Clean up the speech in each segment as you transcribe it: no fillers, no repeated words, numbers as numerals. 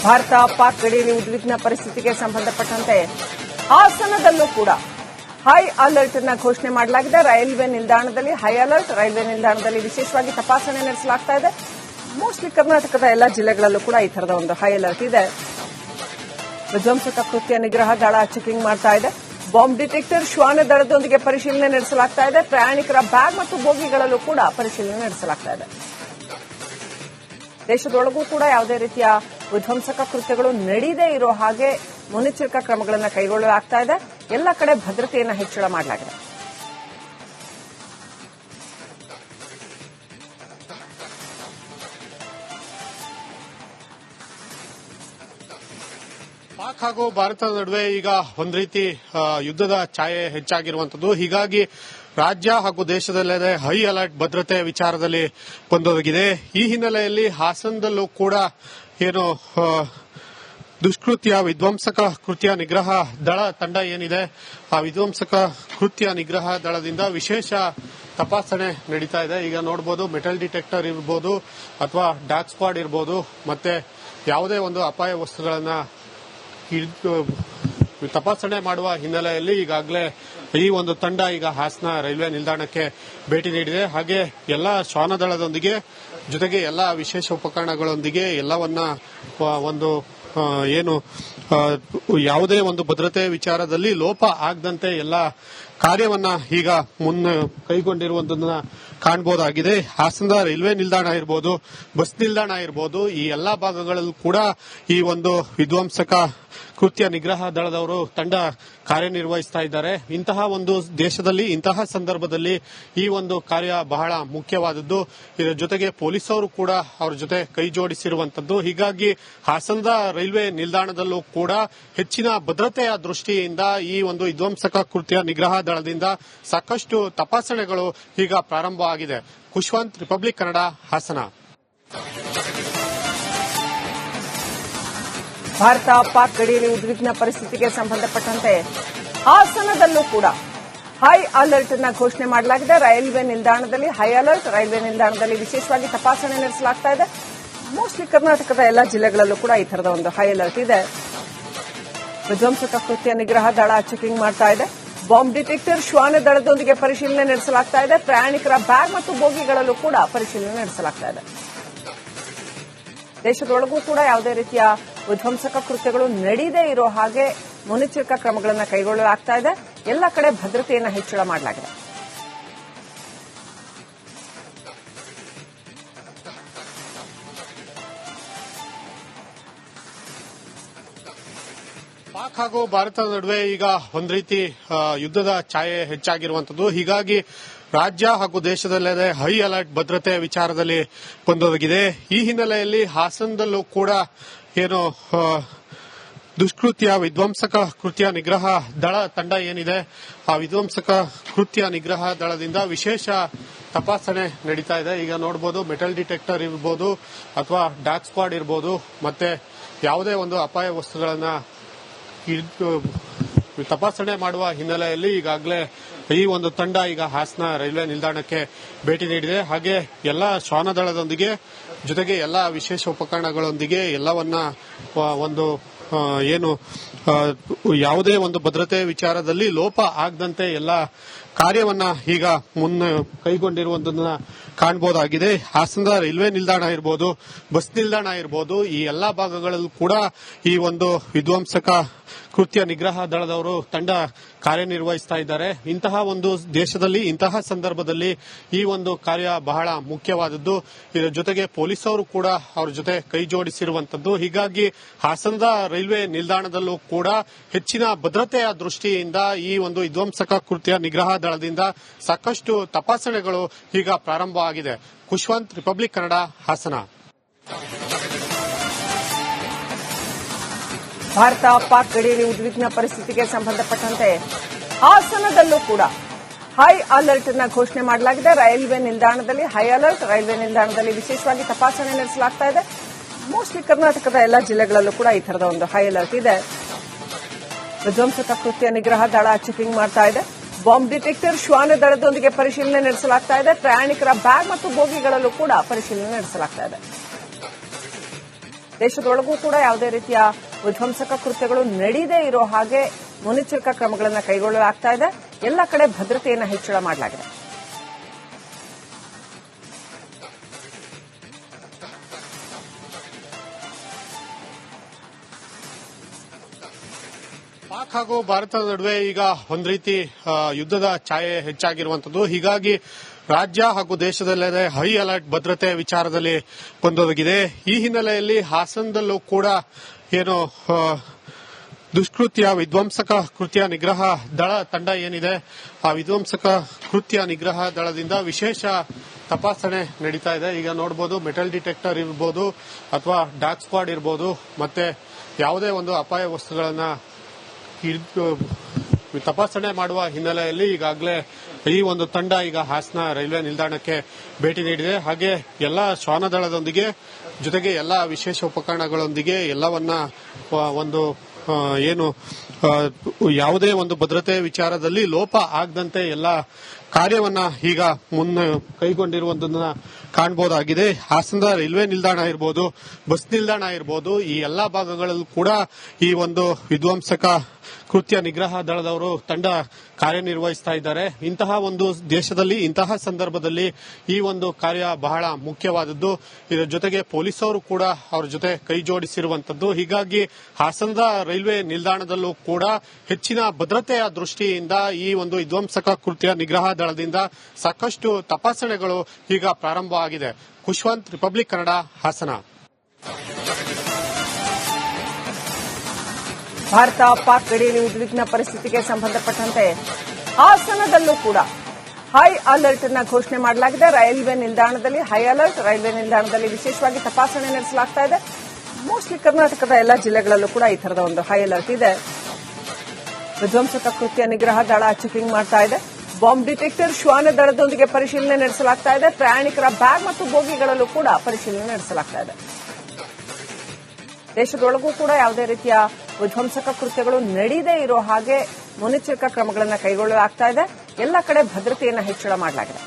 ಭಾರತ ಪಾಕ್ ಗಡಿಯಲ್ಲಿ ಉದ್ವಿಗ್ನ ಪರಿಸ್ಥಿತಿಗೆ ಸಂಬಂಧಪಟ್ಟಂತೆ ಹಾಸನದಲ್ಲೂ ಕೂಡ ಹೈ ಅಲರ್ಟ್ ಅನ್ನು ಘೋಷಣೆ ಮಾಡಲಾಗಿದೆ. ರೈಲ್ವೆ ನಿಲ್ದಾಣದಲ್ಲಿ ಹೈ ಅಲರ್ಟ್, ರೈಲ್ವೆ ನಿಲ್ದಾಣದಲ್ಲಿ ವಿಶೇಷವಾಗಿ ತಪಾಸಣೆ ನಡೆಸಲಾಗ್ತಾ ಇದೆ. ಮೋಸ್ಟ್ಲಿ ಕರ್ನಾಟಕದ ಎಲ್ಲಾ ಜಿಲ್ಲೆಗಳಲ್ಲೂ ಕೂಡ ಈ ತರದ ಒಂದು ಹೈ ಅಲರ್ಟ್ ಇದೆ. ವಿಧ್ವಂಸಕ ಕೃತ್ಯ ನಿಗ್ರಹ ದಳ ಚೆಕಿಂಗ್ ಮಾಡ್ತಾ ಇದೆ. ಬಾಂಬ್ ಡಿಟೆಕ್ಟರ್ ಶ್ವಾನ ದಳದೊಂದಿಗೆ ಪರಿಶೀಲನೆ ನಡೆಸಲಾಗ್ತಾ ಇದೆ. ಪ್ರಯಾಣಿಕರ ಬ್ಯಾಗ್ ಮತ್ತು ಬೋಗಿಗಳಲ್ಲೂ ಕೂಡ ಪರಿಶೀಲನೆ ನಡೆಸಲಾಗ್ತಾ ಇದೆ. ದೇಶದೊಳಗೂ ಕೂಡ ಯಾವುದೇ ರೀತಿಯ ವಿಧ್ವಂಸಕ ಕೃತ್ಯಗಳು ನಡೆಯದೇ ಇರೋ ಹಾಗೆ ಮುನ್ನೆಚ್ಚರಿಕಾ ಕ್ರಮಗಳನ್ನು ಕೈಗೊಳ್ಳಲಾಗ್ತಾ ಇದೆ. ಎಲ್ಲ ಕಡೆ ಭದ್ರತೆಯನ್ನು ಹೆಚ್ಚಳ ಮಾಡಲಾಗಿದೆ. ಪಾಕ್ ಹಾಗೂ ಭಾರತದ ನಡುವೆ ಈಗ ಒಂದು ರೀತಿ ಯುದ್ಧದ ಛಾಯೆ ಹೆಚ್ಚಾಗಿರುವಂತದ್ದು. ಹೀಗಾಗಿ ರಾಜ್ಯ ಹಾಗೂ ದೇಶದಲ್ಲದೆ ಹೈ ಅಲರ್ಟ್ ಭದ್ರತೆ ವಿಚಾರದಲ್ಲಿ ಬಂದೊದಗಿದೆ. ಈ ಹಿನ್ನೆಲೆಯಲ್ಲಿ ಹಾಸನದಲ್ಲೂ ಕೂಡ ಏನು ದುಷ್ಕೃತ್ಯ ವಿಧ್ವಂಸಕ ಕೃತ್ಯ ನಿಗ್ರಹ ದಳ ತಂಡ ಏನಿದೆ, ಆ ವಿಧ್ವಂಸಕ ಕೃತ್ಯ ನಿಗ್ರಹ ದಳದಿಂದ ವಿಶೇಷ ತಪಾಸಣೆ ನಡೀತಾ ಇದೆ. ಈಗ ನೋಡಬಹುದು, ಮೆಟಲ್ ಡಿಟೆಕ್ಟರ್ ಇರಬಹುದು ಅಥವಾ ಡಾಗ್ ಸ್ಕ್ವಾಡ್ ಇರಬಹುದು, ಮತ್ತೆ ಯಾವುದೇ ಒಂದು ಅಪಾಯ ವಸ್ತುಗಳನ್ನ ತಪಾಸಣೆ ಮಾಡುವ ಹಿನ್ನೆಲೆಯಲ್ಲಿ ಈಗಾಗಲೇ ಈ ಒಂದು ತಂಡ ಈಗ ಹಾಸನ ರೈಲ್ವೆ ನಿಲ್ದಾಣಕ್ಕೆ ಭೇಟಿ ನೀಡಿದೆ. ಹಾಗೆ ಎಲ್ಲ ಶ್ವಾನದಳದೊಂದಿಗೆ ಜೊತೆಗೆ ಎಲ್ಲ ವಿಶೇಷ ಉಪಕರಣಗಳೊಂದಿಗೆ ಎಲ್ಲವನ್ನ ಒಂದು ಏನು ಯಾವುದೇ ಒಂದು ಭದ್ರತೆ ವಿಚಾರದಲ್ಲಿ ಲೋಪ ಆಗದಂತೆ ಎಲ್ಲ ಕಾರ್ಯವನ್ನ ಈಗ ಕೈಗೊಂಡಿರುವುದನ್ನ ಕಾಣಬಹುದಾಗಿದೆ. ಹಾಸನದ ರೈಲ್ವೆ ನಿಲ್ದಾಣ ಇರಬಹುದು, ಬಸ್ ನಿಲ್ದಾಣ ಇರಬಹುದು, ಈ ಎಲ್ಲಾ ಭಾಗಗಳಲ್ಲೂ ಕೂಡ ಈ ಒಂದು ವಿಧ್ವಂಸಕ ಕೃತ್ಯ ನಿಗ್ರಹ ದಳದವರು ತಂಡ ಕಾರ್ಯನಿರ್ವಹಿಸ್ತಾ ಇದ್ದಾರೆ. ಇಂತಹ ಒಂದು ದೇಶದಲ್ಲಿ ಇಂತಹ ಸಂದರ್ಭದಲ್ಲಿ ಈ ಒಂದು ಕಾರ್ಯ ಬಹಳ ಮುಖ್ಯವಾದದ್ದು. ಇದರ ಜೊತೆಗೆ ಪೊಲೀಸರು ಕೂಡ ಅವರ ಜೊತೆ ಕೈ ಜೋಡಿಸಿರುವಂತದ್ದು. ಹೀಗಾಗಿ ಹಾಸನದ ರೈಲ್ವೆ ನಿಲ್ದಾಣದಲ್ಲೂ ಕೂಡ ಹೆಚ್ಚಿನ ಭದ್ರತೆಯ ದೃಷ್ಟಿಯಿಂದ ಈ ಒಂದು ವಿಧ್ವಂಸಕ ಕೃತ್ಯ ನಿಗ್ರಹ ದಳದಿಂದ ಸಾಕಷ್ಟು ತಪಾಸಣೆಗಳು ಈಗ ಪ್ರಾರಂಭವಾಗಿದೆ. ಖುಷ್ವಂತ್, ರಿಪಬ್ಲಿಕ್ ಕನ್ನಡ, ಹಾಸನ. ಭಾರತ ಪಾಕ್ ಗಡಿಯಲ್ಲಿ ಉದ್ವಿಗ್ನ ಪರಿಸ್ಥಿತಿಗೆ ಸಂಬಂಧಪಟ್ಟಂತೆ ಹಾಸನದಲ್ಲೂ ಕೂಡ ಹೈ ಅಲರ್ಟ್ ಅನ್ನು ಘೋಷಣೆ ಮಾಡಲಾಗಿದೆ. ರೈಲ್ವೆ ನಿಲ್ದಾಣದಲ್ಲಿ ಹೈ ಅಲರ್ಟ್, ರೈಲ್ವೆ ನಿಲ್ದಾಣದಲ್ಲಿ ವಿಶೇಷವಾಗಿ ತಪಾಸಣೆ ನಡೆಸಲಾಗ್ತಾ ಇದೆ. ಮೋಸ್ಟ್ಲಿ ಕರ್ನಾಟಕದ ಎಲ್ಲಾ ಜಿಲ್ಲೆಗಳಲ್ಲೂ ಕೂಡ ಈ ತರದ ಒಂದು ಹೈ ಅಲರ್ಟ್ ಇದೆ. ವಿಧ್ವಂಸಕ ಕೃತ್ಯ ನಿಗ್ರಹ ದಳ ಚೆಕಿಂಗ್ ಮಾಡ್ತಾ ಇದೆ. ಬಾಂಬ್ ಡಿಟೆಕ್ಟರ್ ಶ್ವಾನ ದಳದೊಂದಿಗೆ ಪರಿಶೀಲನೆ ನಡೆಸಲಾಗ್ತಾ ಇದೆ. ಪ್ರಯಾಣಿಕರ ಬ್ಯಾಗ್ ಮತ್ತು ಬೋಗಿಗಳಲ್ಲೂ ಕೂಡ ಪರಿಶೀಲನೆ ನಡೆಸಲಾಗ್ತಾ ಇದೆ. ದೇಶದೊಳಗೂ ಕೂಡ ಯಾವುದೇ ರೀತಿಯ ವಿಧ್ವಂಸಕ ಕೃತ್ಯಗಳು ನಡೆಯದೇ ಇರೋ ಹಾಗೆ ಮುನ್ನೆಚ್ಚರಿಕಾ ಕ್ರಮಗಳನ್ನು ಕೈಗೊಳ್ಳಲಾಗ್ತಾ ಇದೆ. ಎಲ್ಲ ಕಡೆ ಭದ್ರತೆಯನ್ನು ಹೆಚ್ಚಳ ಮಾಡಲಾಗಿದೆ. ಪಾಕ್ ಹಾಗೂ ಭಾರತದ ನಡುವೆ ಈಗ ಒಂದು ರೀತಿ ಯುದ್ಧದ ಛಾಯೆ ಹೆಚ್ಚಾಗಿರುವಂತದ್ದು. ಹೀಗಾಗಿ ರಾಜ್ಯ ಹಾಗೂ ದೇಶದಲ್ಲದೆ ಹೈ ಅಲರ್ಟ್ ಭದ್ರತೆ ವಿಚಾರದಲ್ಲಿ ಬಂದೊದಗಿದೆ. ಈ ಹಿನ್ನೆಲೆಯಲ್ಲಿ ಹಾಸನದಲ್ಲೂ ಕೂಡ ಏನು ದುಷ್ಕೃತ್ಯ ವಿಧ್ವಂಸಕ ಕೃತ್ಯ ನಿಗ್ರಹ ದಳ ತಂಡ ಏನಿದೆ, ಆ ವಿಧ್ವಂಸಕ ಕೃತ್ಯ ನಿಗ್ರಹ ದಳದಿಂದ ವಿಶೇಷ ತಪಾಸಣೆ ನಡೀತಾ ಇದೆ. ಈಗ ನೋಡಬಹುದು, ಮೆಟಲ್ ಡಿಟೆಕ್ಟರ್ ಇರಬಹುದು ಅಥವಾ ಡಾಗ್ ಸ್ಕ್ವಾಡ್ ಇರಬಹುದು, ಮತ್ತೆ ಯಾವುದೇ ಒಂದು ಅಪಾಯ ವಸ್ತುಗಳನ್ನ ತಪಾಸಣೆ ಮಾಡುವ ಹಿನ್ನೆಲೆಯಲ್ಲಿ ಈಗಾಗಲೇ ಈ ಒಂದು ತಂಡ ಈಗ ಹಾಸನ ರೈಲ್ವೆ ನಿಲ್ದಾಣಕ್ಕೆ ಭೇಟಿ ನೀಡಿದೆ. ಹಾಗೆ ಎಲ್ಲ ಶ್ವಾನದಳದೊಂದಿಗೆ ಜೊತೆಗೆ ಎಲ್ಲ ವಿಶೇಷ ಉಪಕರಣಗಳೊಂದಿಗೆ ಎಲ್ಲವನ್ನ ಒಂದು ಏನು ಯಾವುದೇ ಒಂದು ಭದ್ರತೆ ವಿಚಾರದಲ್ಲಿ ಲೋಪ ಆಗದಂತೆ ಎಲ್ಲ ಕಾರ್ಯವನ್ನ ಈಗ ಕೈಗೊಂಡಿರುವುದನ್ನ ಕಾಣಬಹುದಾಗಿದೆ. ಹಾಸನದ ರೈಲ್ವೆ ನಿಲ್ದಾಣ ಇರಬಹುದು, ಬಸ್ ನಿಲ್ದಾಣ ಇರಬಹುದು, ಈ ಎಲ್ಲಾ ಭಾಗಗಳಲ್ಲೂ ಕೂಡ ಈ ಒಂದು ವಿಧ್ವಂಸಕ ಕೃತ್ಯ ನಿಗ್ರಹ ದಳದವರು ತಂಡ ಕಾರ್ಯನಿರ್ವಹಿಸ್ತಾ ಇದ್ದಾರೆ. ಇಂತಹ ಒಂದು ದೇಶದಲ್ಲಿ ಇಂತಹ ಸಂದರ್ಭದಲ್ಲಿ ಈ ಒಂದು ಕಾರ್ಯ ಬಹಳ ಮುಖ್ಯವಾದದ್ದು. ಇದರ ಜೊತೆಗೆ ಪೊಲೀಸರು ಕೂಡ ಅವರ ಜೊತೆ ಕೈ ಜೋಡಿಸಿರುವಂತದ್ದು. ಹೀಗಾಗಿ ಹಾಸನದ ರೈಲ್ವೆ ನಿಲ್ದಾಣದಲ್ಲೂ ಕೂಡ ಹೆಚ್ಚಿನ ಭದ್ರತೆಯ ದೃಷ್ಟಿಯಿಂದ ಈ ಒಂದು ವಿಧ್ವಂಸಕ ಕೃತ್ಯ ನಿಗ್ರಹ ದಳದಿಂದ ಸಾಕಷ್ಟು ತಪಾಸಣೆಗಳು ಈಗ ಪ್ರಾರಂಭವಾಗಿದೆ. ಖುಷ್ವಂತ್, ರಿಪಬ್ಲಿಕ್ ಕನ್ನಡ, ಹಾಸನ. ಭಾರತ ಪಾಕ್ ಗಡಿಯಲ್ಲಿ ಉದ್ವಿಗ್ನ ಪರಿಸ್ಥಿತಿಗೆ ಸಂಬಂಧಪಟ್ಟಂತೆ ಹಾಸನದಲ್ಲೂ ಕೂಡ ಹೈ ಅಲರ್ಟ್ ಅನ್ನು ಘೋಷಣೆ ಮಾಡಲಾಗಿದೆ. ರೈಲ್ವೆ ನಿಲ್ದಾಣದಲ್ಲಿ ಹೈ ಅಲರ್ಟ್, ರೈಲ್ವೆ ನಿಲ್ದಾಣದಲ್ಲಿ ವಿಶೇಷವಾಗಿ ತಪಾಸಣೆ ನಡೆಸಲಾಗ್ತಾ ಇದೆ. ಮೋಸ್ಟ್ಲಿ ಕರ್ನಾಟಕದ ಎಲ್ಲಾ ಜಿಲ್ಲೆಗಳಲ್ಲೂ ಕೂಡ ಈ ತರದ ಒಂದು ಹೈ ಅಲರ್ಟ್ ಇದೆ. ವಿಧ್ವಂಸಕ ಕೃತ್ಯ ನಿಗ್ರಹ ದಳ ಚೆಕಿಂಗ್ ಮಾಡ್ತಾ ಇದೆ. ಬಾಂಬ್ ಡಿಟೆಕ್ಟರ್ ಶ್ವಾನ ದಳದೊಂದಿಗೆ ಪರಿಶೀಲನೆ ನಡೆಸಲಾಗ್ತಾ ಇದೆ. ಪ್ರಯಾಣಿಕರ ಬ್ಯಾಗ್ ಮತ್ತು ಬೋಗಿಗಳಲ್ಲೂ ಕೂಡ ಪರಿಶೀಲನೆ ನಡೆಸಲಾಗ್ತಾ ಇದೆ. ದೇಶದೊಳಗೂ ಕೂಡ ಯಾವುದೇ ರೀತಿಯ ವಿಧ್ವಂಸಕ ಕೃತ್ಯಗಳು ನಡೆಯದೇ ಇರೋ ಹಾಗೆ ಮುನ್ನೆಚ್ಚರಿಕಾ ಕ್ರಮಗಳನ್ನು ಕೈಗೊಳ್ಳಲಾಗ್ತಾ ಇದೆ. ಎಲ್ಲ ಕಡೆ ಭದ್ರತೆಯನ್ನು ಹೆಚ್ಚಳ ಮಾಡಲಾಗಿದೆ. ಪಾಕ್ ಹಾಗೂ ಭಾರತದ ನಡುವೆ ಈಗ ಒಂದ್ ರೀತಿ ಯುದ್ಧದ ಛಾಯೆ ಹೆಚ್ಚಾಗಿರುವಂತದ್ದು. ಹೀಗಾಗಿ ರಾಜ್ಯ ಹಾಗೂ ದೇಶದಲ್ಲದೆ ಹೈ ಅಲರ್ಟ್ ಭದ್ರತೆ ವಿಚಾರದಲ್ಲಿ ಬಂದೊದಗಿದೆ. ಈ ಹಿನ್ನೆಲೆಯಲ್ಲಿ ಹಾಸನದಲ್ಲೂ ಕೂಡ ಏನು ದುಷ್ಕೃತ್ಯ ವಿಧ್ವಂಸಕ ಕೃತ್ಯ ನಿಗ್ರಹ ದಳ ತಂಡ ಏನಿದೆ, ಆ ವಿಧ್ವಂಸಕ ಕೃತ್ಯ ನಿಗ್ರಹ ದಳದಿಂದ ವಿಶೇಷ ತಪಾಸಣೆ ನಡೀತಾ ಇದೆ. ಈಗ ನೋಡಬಹುದು, ಮೆಟಲ್ ಡಿಟೆಕ್ಟರ್ ಇರಬಹುದು ಅಥವಾ ಡಾಗ್ ಸ್ಕ್ವಾಡ್ ಇರಬಹುದು, ಮತ್ತೆ ಯಾವುದೇ ಒಂದು ಅಪಾಯ ವಸ್ತುಗಳನ್ನ ತಪಾಸಣೆ ಮಾಡುವ ಹಿನ್ನೆಲೆಯಲ್ಲಿ ಈಗಾಗಲೇ ಈ ಒಂದು ತಂಡ ಈಗ ಹಾಸನ ರೈಲ್ವೆ ನಿಲ್ದಾಣಕ್ಕೆ ಭೇಟಿ ನೀಡಿದೆ. ಹಾಗೆ ಎಲ್ಲಾ ಶ್ವಾನದಳದೊಂದಿಗೆ ಜೊತೆಗೆ ಎಲ್ಲಾ ವಿಶೇಷ ಉಪಕರಣಗಳೊಂದಿಗೆ ಎಲ್ಲವನ್ನ ಒಂದು ಏನು ಯಾವುದೇ ಒಂದು ಭದ್ರತೆ ವಿಚಾರದಲ್ಲಿ ಲೋಪ ಆಗದಂತೆ ಎಲ್ಲ ಕಾರ್ಯವನ್ನ ಈಗ ಮುನ್ನ ಕೈಗೊಂಡಿರುವುದನ್ನ ಕಾಣಬಹುದಾಗಿದೆ. ಹಾಸನದ ರೈಲ್ವೆ ನಿಲ್ದಾಣ ಇರಬಹುದು, ಬಸ್ ನಿಲ್ದಾಣ ಇರಬಹುದು, ಈ ಎಲ್ಲಾ ಭಾಗಗಳಲ್ಲೂ ಕೂಡ ಈ ಒಂದು ವಿಧ್ವಂಸಕ ಕೃತ್ಯ ನಿಗ್ರಹ ದಳದವರು ತಂಡ ಕಾರ್ಯನಿರ್ವಹಿಸ್ತಾ ಇದ್ದಾರೆ. ಇಂತಹ ಒಂದು ದೇಶದಲ್ಲಿ ಇಂತಹ ಸಂದರ್ಭದಲ್ಲಿ ಈ ಒಂದು ಕಾರ್ಯ ಬಹಳ ಮುಖ್ಯವಾದದ್ದು. ಇದರ ಜೊತೆಗೆ ಪೊಲೀಸರು ಕೂಡ ಅವರ ಜೊತೆ ಕೈ ಜೋಡಿಸಿರುವಂತದ್ದು. ಹೀಗಾಗಿ ಹಾಸನದ ರೈಲ್ವೆ ನಿಲ್ದಾಣದಲ್ಲೂ ಕೂಡ ಹೆಚ್ಚಿನ ಭದ್ರತೆಯ ದೃಷ್ಟಿಯಿಂದ ಈ ಒಂದು ವಿಧ್ವಂಸಕ ಕೃತ್ಯ ನಿಗ್ರಹ ದಳದಿಂದ ಸಾಕಷ್ಟು ತಪಾಸಣೆಗಳು ಈಗ ಪ್ರಾರಂಭ ಆಗಿದೆ. ಖುಷ್ವಂತ್, ರಿಪಬ್ಲಿಕ್ ಕನ್ನಡ, ಹಾಸನ. ಭಾರತ ಪಾಕ್ ಗಡಿಯಲ್ಲಿ ಉದ್ವಿಗ್ನ ಪರಿಸ್ಥಿತಿಗೆ ಸಂಬಂಧಪಟ್ಟಂತೆ ಹಾಸನದಲ್ಲೂ ಕೂಡ ಹೈ ಅಲರ್ಟ್ ಅನ್ನು ಘೋಷಣೆ ಮಾಡಲಾಗಿದೆ. ರೈಲ್ವೆ ನಿಲ್ದಾಣದಲ್ಲಿ ಹೈ ಅಲರ್ಟ್, ರೈಲ್ವೆ ನಿಲ್ದಾಣದಲ್ಲಿ ವಿಶೇಷವಾಗಿ ತಪಾಸಣೆ ನಡೆಸಲಾಗ್ತಾ ಇದೆ. ಮೋಸ್ಟ್ಲಿ ಕರ್ನಾಟಕದ ಎಲ್ಲಾ ಜಿಲ್ಲೆಗಳಲ್ಲೂ ಕೂಡ ಈ ತರದ ಒಂದು ಹೈ ಅಲರ್ಟ್ ಇದೆ. ವಿಧ್ವಂಸಕ ಕೃತ್ಯ ನಿಗ್ರಹ ದಳ ಚೆಕಿಂಗ್ ಮಾಡ್ತಾ ಇದೆ. ಬಾಂಬ್ ಡಿಟೆಕ್ಟರ್ ಶ್ವಾನ ದಳದೊಂದಿಗೆ ಪರಿಶೀಲನೆ ನಡೆಸಲಾಗ್ತಾ ಇದೆ. ಪ್ರಯಾಣಿಕರ ಬ್ಯಾಗ್ ಮತ್ತು ಬೋಗಿಗಳಲ್ಲೂ ಕೂಡ ಪರಿಶೀಲನೆ ನಡೆಸಲಾಗ್ತಾ ಇದೆ. ದೇಶದೊಳಗೂ ಕೂಡ ಯಾವುದೇ ರೀತಿಯ ವಿಧ್ವಂಸಕ ಕೃತ್ಯಗಳು ನಡೆಯದೇ ಇರೋ ಹಾಗೆ ಮುನ್ನೆಚ್ಚರಿಕಾ ಕ್ರಮಗಳನ್ನು ಕೈಗೊಳ್ಳಲಾಗ್ತಾ ಇದೆ. ಎಲ್ಲ ಕಡೆ ಭದ್ರತೆಯನ್ನು ಹೆಚ್ಚಳ ಮಾಡಲಾಗಿದೆ.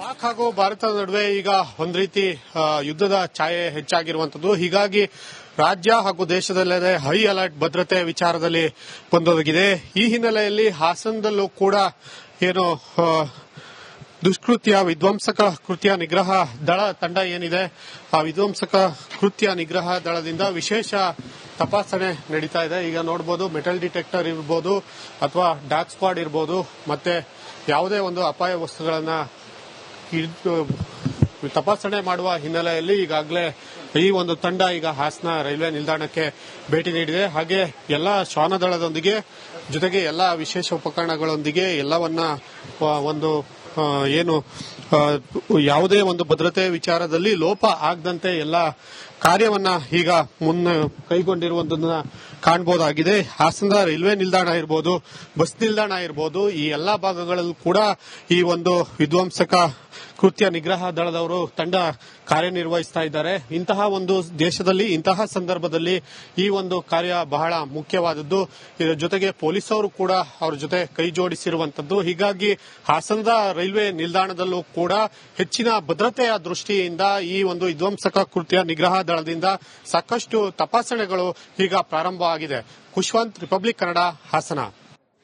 ಪಾಕ್ ಹಾಗೂ ಭಾರತದ ನಡುವೆ ಈಗ ಒಂದ್ ರೀತಿ ಯುದ್ಧದ ಛಾಯೆ ಹೆಚ್ಚಾಗಿರುವಂತದ್ದು. ಹೀಗಾಗಿ ರಾಜ್ಯ ಹಾಗೂ ದೇಶದಲ್ಲದೆ ಹೈ ಅಲರ್ಟ್ ಭದ್ರತೆ ವಿಚಾರದಲ್ಲಿ ಬಂದೊದಗಿದೆ. ಈ ಹಿನ್ನೆಲೆಯಲ್ಲಿ ಹಾಸನದಲ್ಲೂ ಕೂಡ ಏನು ದುಷ್ಕೃತ್ಯ ವಿಧ್ವಂಸಕ ಕೃತ್ಯ ನಿಗ್ರಹ ದಳ ತಂಡ ಏನಿದೆ, ಆ ವಿಧ್ವಂಸಕ ಕೃತ್ಯ ನಿಗ್ರಹ ದಳದಿಂದ ವಿಶೇಷ ತಪಾಸಣೆ ನಡೀತಾ ಇದೆ. ಈಗ ನೋಡಬಹುದು, ಮೆಟಲ್ ಡಿಟೆಕ್ಟರ್ ಇರಬಹುದು ಅಥವಾ ಡಾಗ್ ಸ್ಕ್ವಾಡ್ ಇರಬಹುದು, ಮತ್ತೆ ಯಾವುದೇ ಒಂದು ಅಪಾಯ ವಸ್ತುಗಳನ್ನ ತಪಾಸಣೆ ಮಾಡುವ ಹಿನ್ನೆಲೆಯಲ್ಲಿ ಈಗಾಗಲೇ ಈ ಒಂದು ತಂಡ ಈಗ ಹಾಸನ ರೈಲ್ವೆ ನಿಲ್ದಾಣಕ್ಕೆ ಭೇಟಿ ನೀಡಿದೆ. ಹಾಗೆ ಎಲ್ಲಾ ಶ್ವಾನದಳದೊಂದಿಗೆ ಜೊತೆಗೆ ಎಲ್ಲಾ ವಿಶೇಷ ಉಪಕರಣಗಳೊಂದಿಗೆ ಎಲ್ಲವನ್ನ ಒಂದು ಏನು ಯಾವುದೇ ಒಂದು ಭದ್ರತೆ ವಿಚಾರದಲ್ಲಿ ಲೋಪ ಆಗದಂತೆ ಎಲ್ಲ ಕಾರ್ಯವನ್ನ ಈಗ ಮುನ್ನ ಕೈಗೊಂಡಿರುವುದನ್ನ ಕಾಣಬಹುದಾಗಿದೆ. ಹಾಸನದ ರೈಲ್ವೆ ನಿಲ್ದಾಣ ಇರಬಹುದು, ಬಸ್ ನಿಲ್ದಾಣ ಇರಬಹುದು, ಈ ಎಲ್ಲಾ ಭಾಗಗಳಲ್ಲೂ ಕೂಡ ಈ ಒಂದು ವಿಧ್ವಂಸಕ ಕೃತ್ಯ ನಿಗ್ರಹ ದಳದವರು ತಂಡ ಕಾರ್ಯನಿರ್ವಹಿಸ್ತಾ ಇದ್ದಾರೆ. ಇಂತಹ ಒಂದು ದೇಶದಲ್ಲಿ ಇಂತಹ ಸಂದರ್ಭದಲ್ಲಿ ಈ ಒಂದು ಕಾರ್ಯ ಬಹಳ ಮುಖ್ಯವಾದದ್ದು. ಇದರ ಜೊತೆಗೆ ಪೊಲೀಸರು ಕೂಡ ಅವರ ಜೊತೆ ಕೈ ಜೋಡಿಸಿರುವಂತದ್ದು. ಹೀಗಾಗಿ ಹಾಸನದ ರೈಲ್ವೆ ನಿಲ್ದಾಣದಲ್ಲೂ ಕೂಡ ಹೆಚ್ಚಿನ ಭದ್ರತೆಯ ದೃಷ್ಟಿಯಿಂದ ಈ ಒಂದು ವಿಧ್ವಂಸಕ ಕೃತ್ಯ ನಿಗ್ರಹ ದಳದಿಂದ ಸಾಕಷ್ಟು ತಪಾಸಣೆಗಳು ಈಗ ಪ್ರಾರಂಭ ಆಗಿದೆ. ಖುಷ್ವಂತ್, ರಿಪಬ್ಲಿಕ್ ಕನ್ನಡ, ಹಾಸನ.